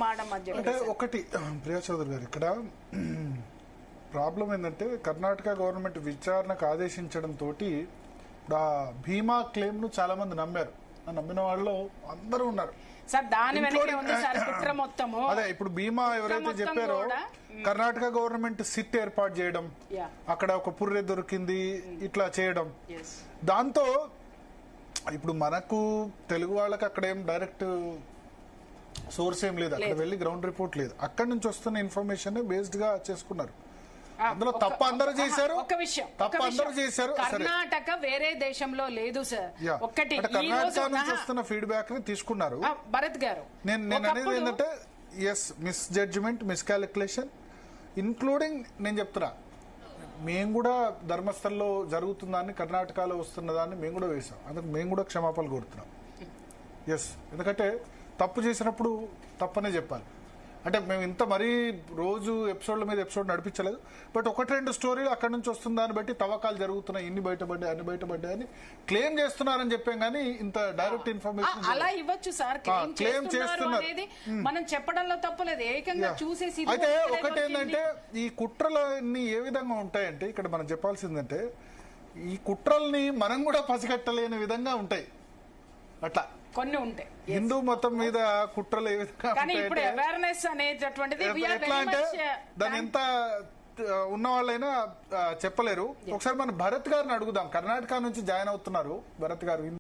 మాడం అని అంటే ఒకటి ప్రియా చౌదరి గారు ఇక్కడ ప్రాబ్లం ఏంటంటే కర్ణాటక గవర్నమెంట్ విచారణకు ఆదేశించడం తోటి ఆ భీమా క్లెయిమ్ ను చాలా మంది నమ్మారు. నమ్మిన వాళ్ళు అందరూ ఉన్నారు సార్. దాని వెనకే ఉంది సార్ కుట్ర మొత్తము. అదే ఇప్పుడు భీమా ఎవరైతే చెప్పారో కర్ణాటక గవర్నమెంట్ సిట్ ఏర్పాటు చేయడం, అక్కడ ఒక పుర్రె దొరికింది ఇట్లా చేయడం, దాంతో ఇప్పుడు మనకు తెలుగు వాళ్ళకి అక్కడ ఏం డైరెక్ట్ సోర్స్ ఏం లేదు, అక్కడ వెళ్ళి గ్రౌండ్ రిపోర్ట్ లేదు, అక్కడి నుంచి వస్తున్న ఇన్ఫర్మేషన్ బేస్డ్ గా చేసుకున్నారు. అందులో తప్ప అందరూ చేశారు, తప్ప అందరూ చేశారు. కర్ణాటక వేరే దేశంలో లేదు సార్. ఒక్కటి కర్ణాటక నుంచి వస్తున్న ఫీడ్బ్యాక్ ని తీసుకున్నారు. భరత్ గారు నేను అనేది ఏంటంటే ఎస్ misjudgement, miscalculation including నేను చెప్తున్నా మేము కూడా ధర్మస్థల్లో జరుగుతుందాన్ని కర్ణాటకలో వస్తున్నదాన్ని మేము కూడా వేసాం. అందుకు మేము కూడా క్షమాపణలు కోరుతున్నాం. ఎస్, ఎందుకంటే తప్పు చేసినప్పుడు తప్పనే చెప్పాలి. అంటే మేము ఇంత మరీ రోజు ఎపిసోడ్ల మీద ఎపిసోడ్ నడిపించలేదు, బట్ ఒకటి రెండు స్టోరీలు అక్కడ నుంచి వస్తున్న దాన్ని బట్టి తవ్వకాలు జరుగుతున్నాయి, ఇన్ని బయటపడ్డాయి అన్ని బయటపడ్డాయి అని క్లెయిమ్ చేస్తున్నారని చెప్పాం. కానీ ఇంత డైరెక్ట్ ఇన్ఫర్మేషన్ అలా ఇవ్వచ్చు సార్, క్లెయిమ్ చేస్తున్నారు. మనం చెప్పడంలో తప్పలేదు, ఏకంగా చూసేసి. అయితే ఒకటి ఏంటంటే ఈ కుట్రలన్నీ ఏ విధంగా ఉంటాయంటే ఇక్కడ మనం చెప్పాల్సిందంటే ఈ కుట్రల్ని మనం కూడా పసిగట్టలేని విధంగా ఉంటాయి. అట్లా కొన్ని ఉంటాయి. హిందూ మతం మీద కుట్రలు ఏ విధంగా ఎట్లా అంటే దాని ఎంత ఉన్న వాళ్ళైనా చెప్పలేరు. ఒకసారి మనం భరత్ గారిని అడుగుదాం, కర్ణాటక నుంచి జాయిన్ అవుతున్నారు భరత్ గారు.